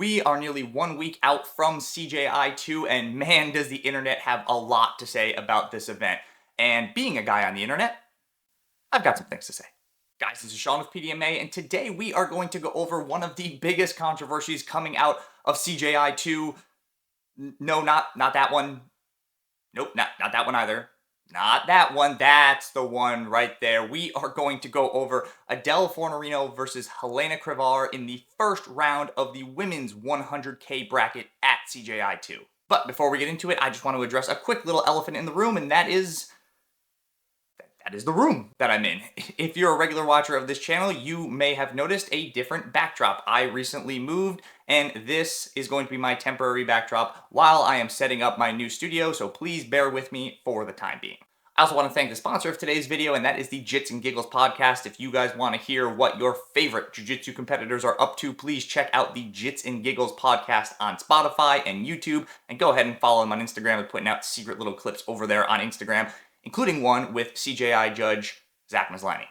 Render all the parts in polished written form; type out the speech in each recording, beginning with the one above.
We are nearly 1 week out from CJI2, and man, does the internet have a lot to say about this event. And being a guy on the internet, I've got some things to say. Guys, this is Sean with PDMA, and today we are going to go over one of the biggest controversies coming out of CJI2. No, not that one. Nope, not that one either. Not that one. That's the one right there. We are going to go over Adele Fornarino versus Helena Crevar in the first round of the women's 100K bracket at CJI2. But before we get into it, I just want to address a quick little elephant in the room, and that is the room that I'm in. If you're a regular watcher of this channel, you may have noticed a different backdrop. I recently moved, and this is going to be my temporary backdrop while I am setting up my new studio, so please bear with me for the time being. I also want to thank the sponsor of today's video, and that is the Jits and Giggles podcast. If you guys want to hear what your favorite jiu-jitsu competitors are up to, please check out the Jits and Giggles podcast on Spotify and YouTube, and go ahead and follow them on Instagram. They're putting out secret little clips over there on Instagram, including one with CJI judge Zach Maslany.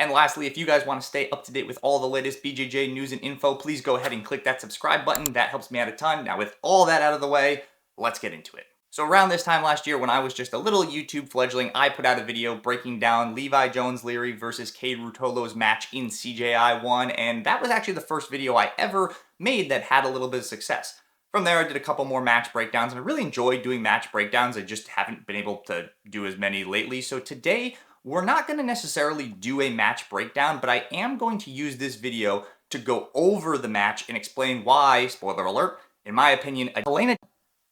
And lastly, if you guys want to stay up to date with all the latest BJJ news and info, please go ahead and click that subscribe button. That helps me out a ton. Now, with all that out of the way, let's get into it. So around this time last year, when I was just a little YouTube fledgling, I put out a video breaking down Levi Jones-Leary versus Cade Rutolo's match in CJI1, and that was actually the first video I ever made that had a little bit of success. From there, I did a couple more match breakdowns, and I really enjoyed doing match breakdowns. I just haven't been able to do as many lately. So today, we're not going to necessarily do a match breakdown, but I am going to use this video to go over the match and explain why, spoiler alert, in my opinion, Helena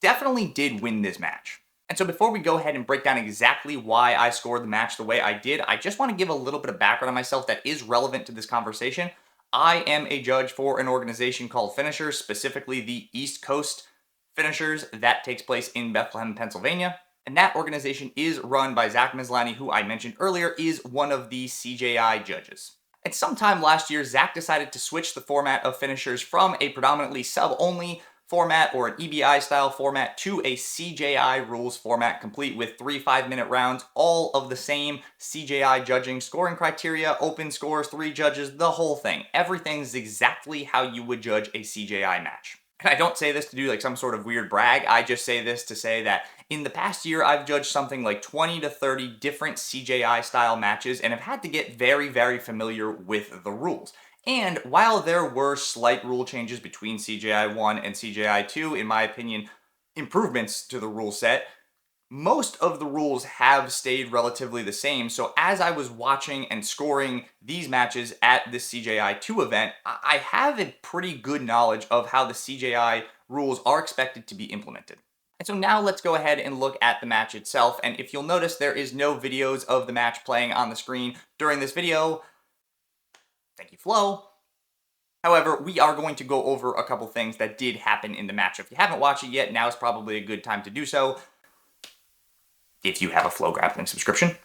definitely did win this match. And so before we go ahead and break down exactly why I scored the match the way I did, I just want to give a little bit of background on myself that is relevant to this conversation. I am a judge for an organization called Finishers, specifically the East Coast Finishers. That takes place in Bethlehem, Pennsylvania. And that organization is run by Zach Maslany, who I mentioned earlier is one of the CJI judges. And sometime last year, Zach decided to switch the format of Finishers from a predominantly sub-only format or an EBI style format to a CJI rules format, complete with 3 5-minute rounds, all of the same CJI judging, scoring criteria, open scores, 3 judges, the whole thing. Everything's exactly how you would judge a CJI match. And I don't say this to do like some sort of weird brag, I just say this to say that in the past year, I've judged something like 20 to 30 different CJI style matches and have had to get very, very familiar with the rules. And while there were slight rule changes between CJI1 and CJI2, in my opinion, improvements to the rule set, most of the rules have stayed relatively the same. So as I was watching and scoring these matches at this CJI2 event, I have a pretty good knowledge of how the CJI rules are expected to be implemented. And so now let's go ahead and look at the match itself. And if you'll notice, there is no videos of the match playing on the screen during this video. Thank you, Flo. However, we are going to go over a couple things that did happen in the match. If you haven't watched it yet, now is probably a good time to do so, if you have a Flow Grappling subscription.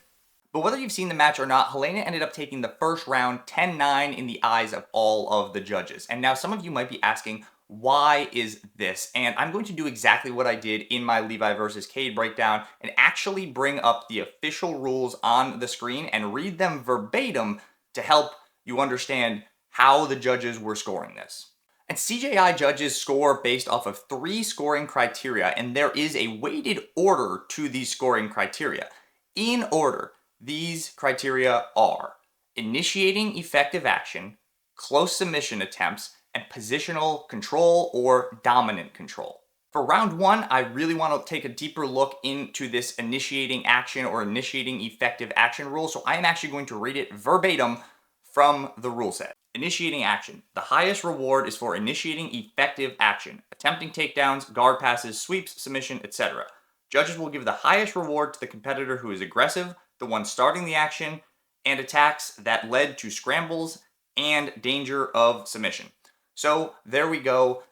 But whether you've seen the match or not, Helena ended up taking the first round 10-9 in the eyes of all of the judges. And now some of you might be asking, why is this? And I'm going to do exactly what I did in my Levi versus Cade breakdown and actually bring up the official rules on the screen and read them verbatim to help you understand how the judges were scoring this. And CJI judges score based off of 3 scoring criteria, and there is a weighted order to these scoring criteria. In order, these criteria are initiating effective action, close submission attempts, and positional control or dominant control. For round 1, I really want to take a deeper look into this initiating action or initiating effective action rule, so I am actually going to read it verbatim from the rule set. Initiating action. The highest reward is for initiating effective action, attempting takedowns, guard passes, sweeps, submission, etc. Judges will give the highest reward to the competitor who is aggressive, the one starting the action, and attacks that led to scrambles and danger of submission. So there we go.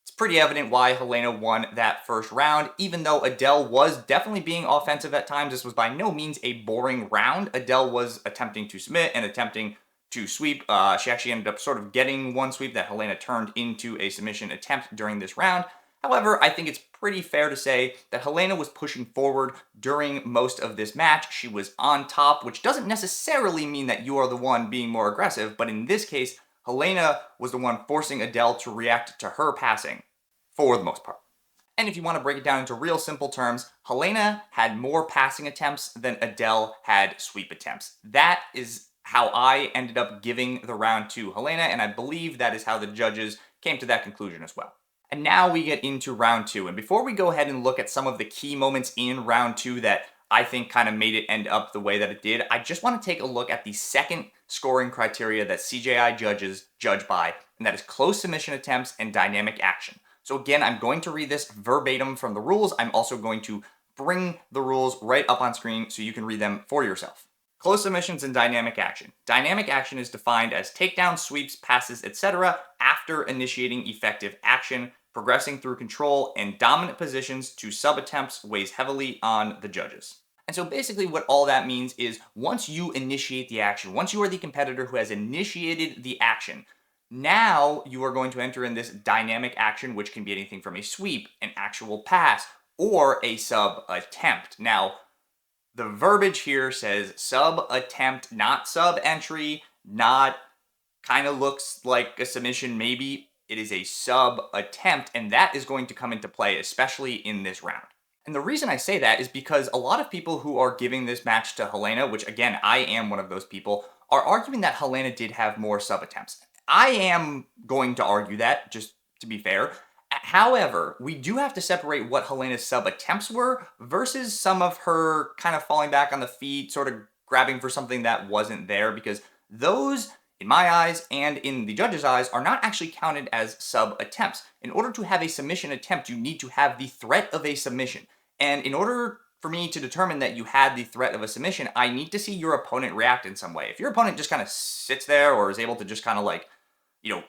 It's pretty evident why Helena won that first round. Even though Adele was definitely being offensive at times, this was by no means a boring round. Adele was attempting to submit and attempting to sweep. She actually ended up sort of getting one sweep that Helena turned into a submission attempt during this round. However, I think it's pretty fair to say that Helena was pushing forward during most of this match. She was on top, which doesn't necessarily mean that you are the one being more aggressive, but in this case, Helena was the one forcing Adele to react to her passing, for the most part. And if you want to break it down into real simple terms, Helena had more passing attempts than Adele had sweep attempts. That is how I ended up giving the round to Helena, and I believe that is how the judges came to that conclusion as well. And now we get into round two. And before we go ahead and look at some of the key moments in round two that I think kind of made it end up the way that it did, I just want to take a look at the second scoring criteria that CJI judges judge by, and that is close submission attempts and dynamic action. So again, I'm going to read this verbatim from the rules. I'm also going to bring the rules right up on screen so you can read them for yourself. Close submissions and dynamic action. Dynamic action is defined as takedowns, sweeps, passes, etc. after initiating effective action. Progressing through control and dominant positions to sub-attempts weighs heavily on the judges. And so basically what all that means is once you initiate the action, once you are the competitor who has initiated the action, now you are going to enter in this dynamic action, which can be anything from a sweep, an actual pass, or a sub-attempt. Now, the verbiage here says sub-attempt, not sub-entry, not kind of looks like a submission maybe. It is a sub-attempt, and that is going to come into play, especially in this round. And the reason I say that is because a lot of people who are giving this match to Helena, which again, I am one of those people, are arguing that Helena did have more sub-attempts. I am going to argue that, just to be fair. However, we do have to separate what Helena's sub-attempts were versus some of her kind of falling back on the feet, sort of grabbing for something that wasn't there, because those, in my eyes and in the judge's eyes, are not actually counted as sub-attempts. In order to have a submission attempt, you need to have the threat of a submission. And in order for me to determine that you had the threat of a submission, I need to see your opponent react in some way. If your opponent just kind of sits there or is able to just kind of like,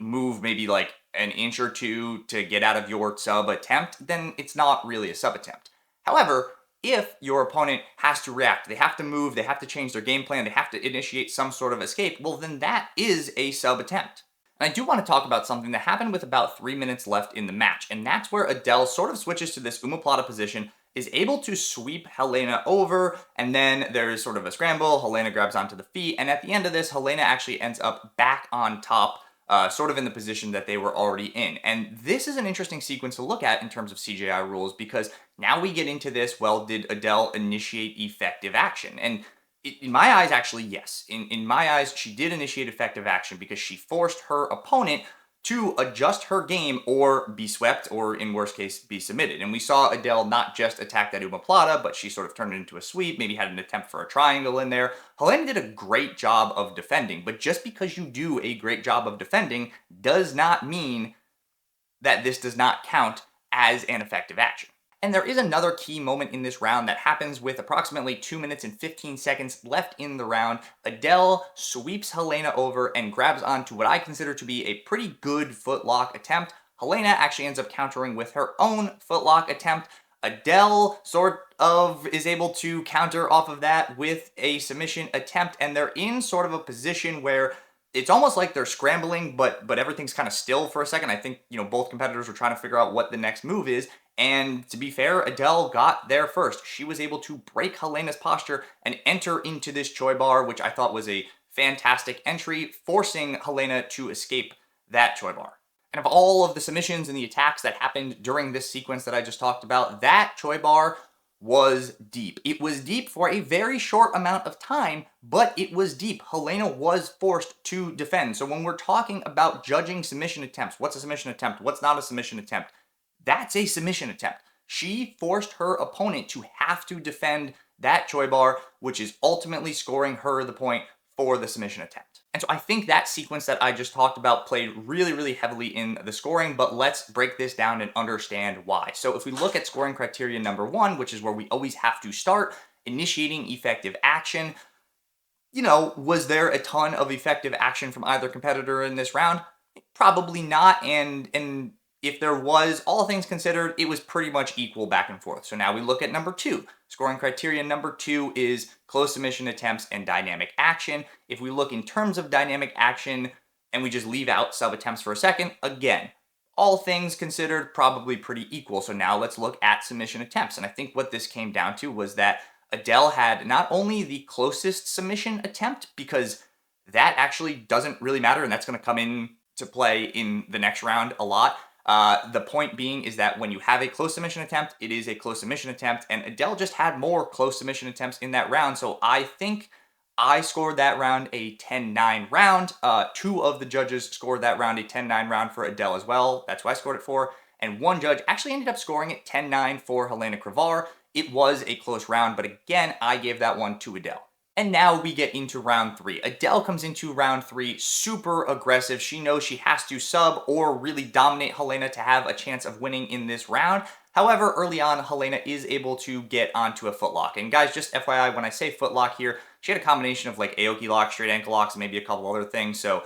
move maybe like an inch or two to get out of your sub-attempt, then it's not really a sub-attempt. However, if your opponent has to react, they have to move, they have to change their game plan, they have to initiate some sort of escape, well then that is a sub-attempt. And I do want to talk about something that happened with about 3 minutes left in the match, and that's where Adele sort of switches to this omoplata position, is able to sweep Helena over, and then there's sort of a scramble, Helena grabs onto the feet, and at the end of this, Helena actually ends up back on top, sort of in the position that they were already in. And this is an interesting sequence to look at in terms of CJI rules, because now we get into this, well, did Adele initiate effective action? And in my eyes, actually, yes. In my eyes, she did initiate effective action because she forced her opponent to adjust her game or be swept, or in worst case, be submitted. And we saw Adele not just attack that omoplata, but she sort of turned it into a sweep, maybe had an attempt for a triangle in there. Helena did a great job of defending, but just because you do a great job of defending does not mean that this does not count as an effective action. And there is another key moment in this round that happens with approximately 2 minutes and 15 seconds left in the round. Adele sweeps Helena over and grabs onto what I consider to be a pretty good footlock attempt. Helena actually ends up countering with her own footlock attempt. Adele sort of is able to counter off of that with a submission attempt, and they're in sort of a position where it's almost like they're scrambling, but everything's kind of still for a second. I think, both competitors were trying to figure out what the next move is. And to be fair, Adele got there first. She was able to break Helena's posture and enter into this choi bar, which I thought was a fantastic entry, forcing Helena to escape that choi bar. And of all of the submissions and the attacks that happened during this sequence that I just talked about, that choi bar was deep. It was deep for a very short amount of time, but it was deep. Helena was forced to defend. So when we're talking about judging submission attempts, what's a submission attempt, what's not a submission attempt, that's a submission attempt. She forced her opponent to have to defend that choi bar, which is ultimately scoring her the point for the submission attempt. And so I think that sequence that I just talked about played really, really heavily in the scoring, but let's break this down and understand why. So if we look at scoring criteria number 1, which is where we always have to start, initiating effective action, was there a ton of effective action from either competitor in this round? Probably not, and if there was, all things considered, it was pretty much equal back and forth. So now we look at number 2. Scoring criteria number 2 is close submission attempts and dynamic action. If we look in terms of dynamic action and we just leave out sub attempts for a second, again, all things considered, probably pretty equal. So now let's look at submission attempts. And I think what this came down to was that Adele had not only the closest submission attempt, because that actually doesn't really matter, and that's going to come into play in the next round a lot. The point being is that when you have a close submission attempt, it is a close submission attempt, and Adele just had more close submission attempts in that round, so I think I scored that round a 10-9 round. Two of the judges scored that round a 10-9 round for Adele as well. That's who I scored it for. And one judge actually ended up scoring it 10-9 for Helena Crevar. It was a close round, but again, I gave that one to Adele. And now we get into round 3. Adele comes into round 3 super aggressive. She knows she has to sub or really dominate Helena to have a chance of winning in this round. However, early on, Helena is able to get onto a footlock. And guys, just FYI, when I say footlock here, she had a combination of like Aoki lock, straight ankle locks, and maybe a couple other things. So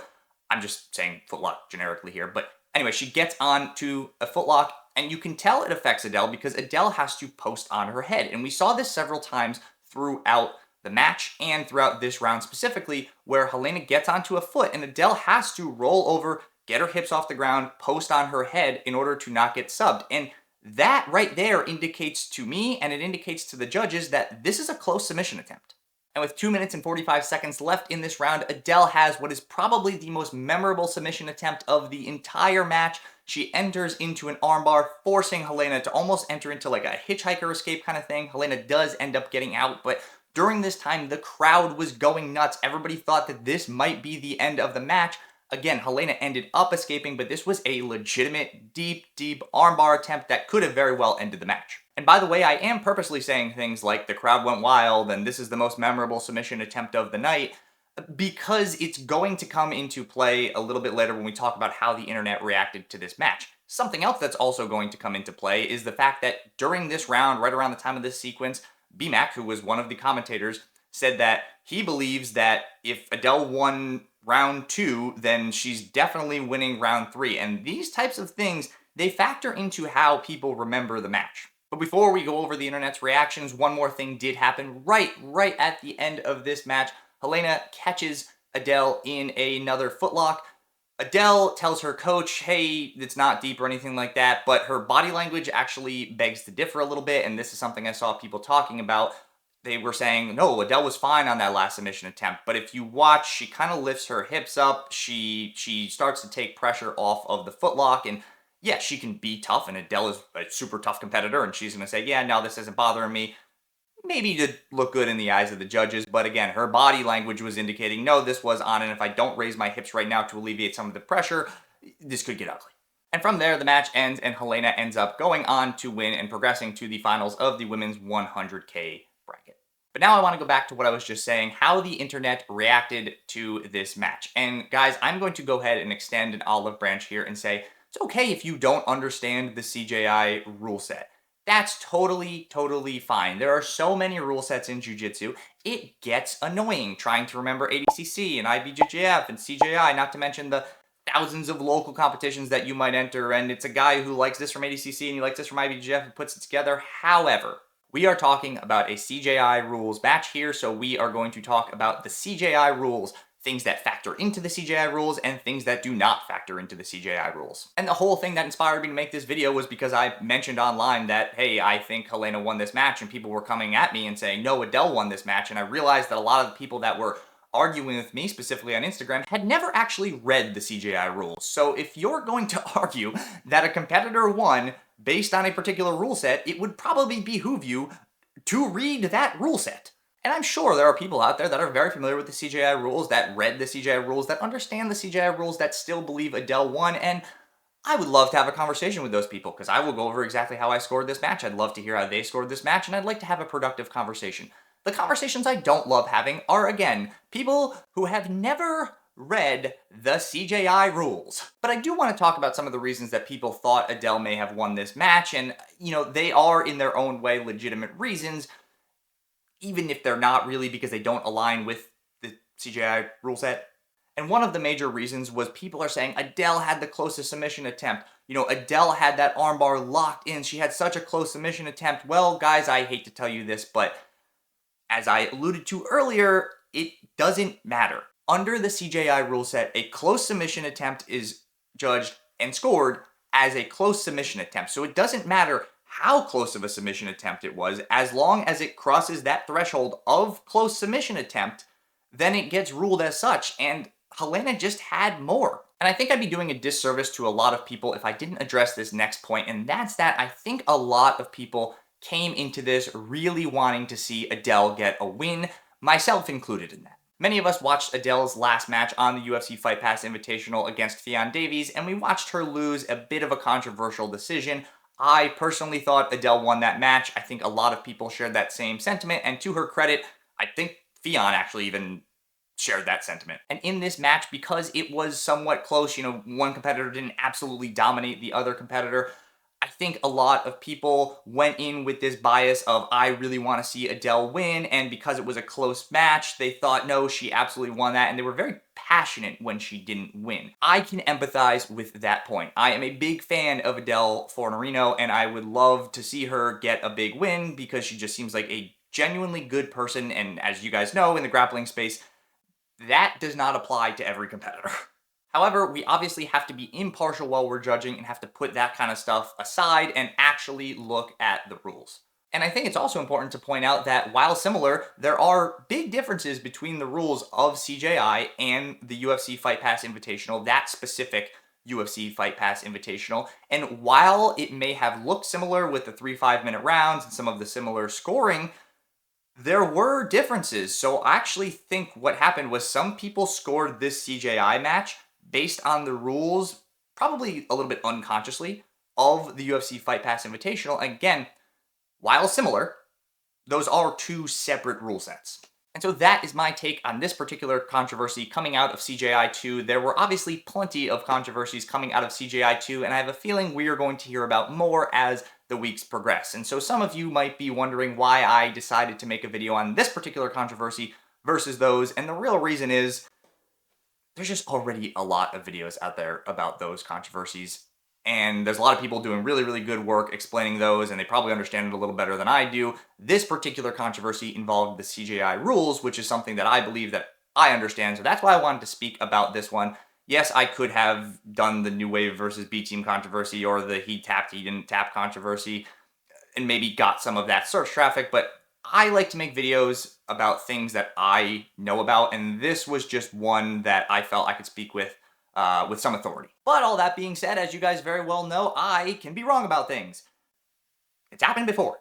I'm just saying footlock generically here. But anyway, she gets onto a footlock, and you can tell it affects Adele because Adele has to post on her head. And we saw this several times throughout the match and throughout this round specifically, where Helena gets onto a foot and Adele has to roll over, get her hips off the ground, post on her head in order to not get subbed. And that right there indicates to me, and it indicates to the judges, that this is a close submission attempt. And with 2 minutes and 45 seconds left in this round, Adele has what is probably the most memorable submission attempt of the entire match. She enters into an armbar, forcing Helena to almost enter into like a hitchhiker escape kind of thing. Helena does end up getting out, but during this time, the crowd was going nuts. Everybody thought that this might be the end of the match. Again, Helena ended up escaping, but this was a legitimate, deep armbar attempt that could have very well ended the match. And by the way, I am purposely saying things like the crowd went wild and this is the most memorable submission attempt of the night, because it's going to come into play a little bit later when we talk about how the internet reacted to this match. Something else that's also going to come into play is the fact that during this round, right around the time of this sequence, BMAC, who was one of the commentators, said that he believes that if Adele won round 2, then she's definitely winning round 3. And these types of things, they factor into how people remember the match. But before we go over the internet's reactions, one more thing did happen right at the end of this match. Helena catches Adele in another footlock. Adele tells her coach, hey, it's not deep or anything like that, but her body language actually begs to differ a little bit, and this is something I saw people talking about. They were saying, no, Adele was fine on that last submission attempt, but if you watch, she kind of lifts her hips up, she starts to take pressure off of the footlock, and yeah, she can be tough, and Adele is a super tough competitor, and she's going to say, yeah, no, this isn't bothering me. Maybe to look good in the eyes of the judges, but again, her body language was indicating, no, this was on, and if I don't raise my hips right now to alleviate some of the pressure, this could get ugly. And from there, the match ends, and Helena ends up going on to win and progressing to the finals of the women's 100K bracket. But now I want to go back to what I was just saying, how the internet reacted to this match. And guys, I'm going to go ahead and extend an olive branch here and say, it's okay if you don't understand the CJI rule set. That's totally fine. There are so many rule sets in Jiu-Jitsu, it gets annoying trying to remember ADCC and IBJJF and CJI, not to mention the thousands of local competitions that you might enter, and it's a guy who likes this from ADCC and he likes this from IBJJF and puts it together. However, we are talking about a CJI rules match here, so we are going to talk about the CJI rules, things that factor into the CJI rules and things that do not factor into the CJI rules. And the whole thing that inspired me to make this video was because I mentioned online that, hey, I think Helena won this match, and people were coming at me and saying, no, Adele won this match, and I realized that a lot of the people that were arguing with me, specifically on Instagram, had never actually read the CJI rules. So if you're going to argue that a competitor won based on a particular rule set, it would probably behoove you to read that rule set. And I'm sure there are people out there that are very familiar with the CJI rules, that read the CJI rules, that understand the CJI rules, that still believe Adele won, and I would love to have a conversation with those people, because I will go over exactly how I scored this match. I'd love to hear how they scored this match, and I'd like to have a productive conversation. The conversations I don't love having are, again, people who have never read the CJI rules. But I do want to talk about some of the reasons that people thought Adele may have won this match, and, you know, they are, in their own way, legitimate reasons, even if they're not really, because they don't align with the CJI rule set. And one of the major reasons was people are saying Adele had the closest submission attempt. You know, Adele had that armbar locked in. She had such a close submission attempt. Well, guys, I hate to tell you this, but as I alluded to earlier, it doesn't matter. Under the CJI rule set, a close submission attempt is judged and scored as a close submission attempt. So it doesn't matter how close of a submission attempt it was, as long as it crosses that threshold of close submission attempt, then it gets ruled as such, and Helena just had more. And I think I'd be doing a disservice to a lot of people if I didn't address this next point, and that's that I think a lot of people came into this really wanting to see Adele get a win, myself included in that. Many of us watched Adele's last match on the UFC Fight Pass Invitational against Fionn Davies, and we watched her lose a bit of a controversial decision. I personally thought Adele won that match. I think a lot of people shared that same sentiment, and to her credit, I think Fionn actually even shared that sentiment. And in this match, because it was somewhat close, one competitor didn't absolutely dominate the other competitor, I think a lot of people went in with this bias of, I really want to see Adele win, and because it was a close match, they thought, no, she absolutely won that, and they were very passionate when she didn't win. I can empathize with that point. I am a big fan of Adele Fornarino, and I would love to see her get a big win because she just seems like a genuinely good person, and as you guys know, in the grappling space, that does not apply to every competitor. However, we obviously have to be impartial while we're judging and have to put that kind of stuff aside and actually look at the rules. And I think it's also important to point out that while similar, there are big differences between the rules of CJI and the UFC Fight Pass Invitational, that specific UFC Fight Pass Invitational. And while it may have looked similar with the 3 5-minute rounds and some of the similar scoring, there were differences. So I actually think what happened was some people scored this CJI match based on the rules, probably a little bit unconsciously, of the UFC Fight Pass Invitational. Again, while similar, those are two separate rule sets. And so that is my take on this particular controversy coming out of CJI2. There were obviously plenty of controversies coming out of CJI2, and I have a feeling we are going to hear about more as the weeks progress. And so some of you might be wondering why I decided to make a video on this particular controversy versus those, and the real reason is there's just already a lot of videos out there about those controversies, and there's a lot of people doing really, really good work explaining those, and they probably understand it a little better than I do. This particular controversy involved the CJI rules, which is something that I believe that I understand, so that's why I wanted to speak about this one. Yes, I could have done the New Wave versus B-Team controversy or the he tapped, he didn't tap controversy, and maybe got some of that search traffic, but I like to make videos about things that I know about, and this was just one that I felt I could speak with some authority. But all that being said, as you guys very well know, I can be wrong about things. It's happened before.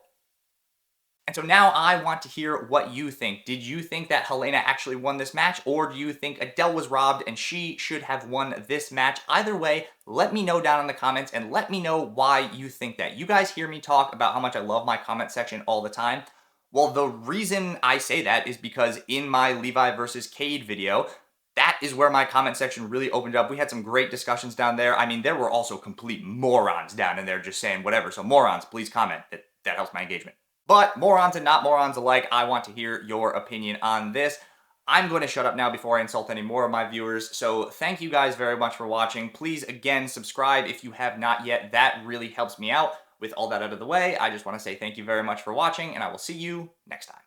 And so now I want to hear what you think. Did you think that Helena actually won this match, or do you think Adele was robbed and she should have won this match? Either way, let me know down in the comments and let me know why you think that. You guys hear me talk about how much I love my comment section all the time. Well, the reason I say that is because in my Levi versus Cade video, that is where my comment section really opened up. We had some great discussions down there. I mean, there were also complete morons down in there just saying whatever. So morons, please comment. That helps my engagement. But morons and not morons alike, I want to hear your opinion on this. I'm going to shut up now before I insult any more of my viewers. So thank you guys very much for watching. Please, again, subscribe if you have not yet. That really helps me out. With all that out of the way, I just want to say thank you very much for watching, and I will see you next time.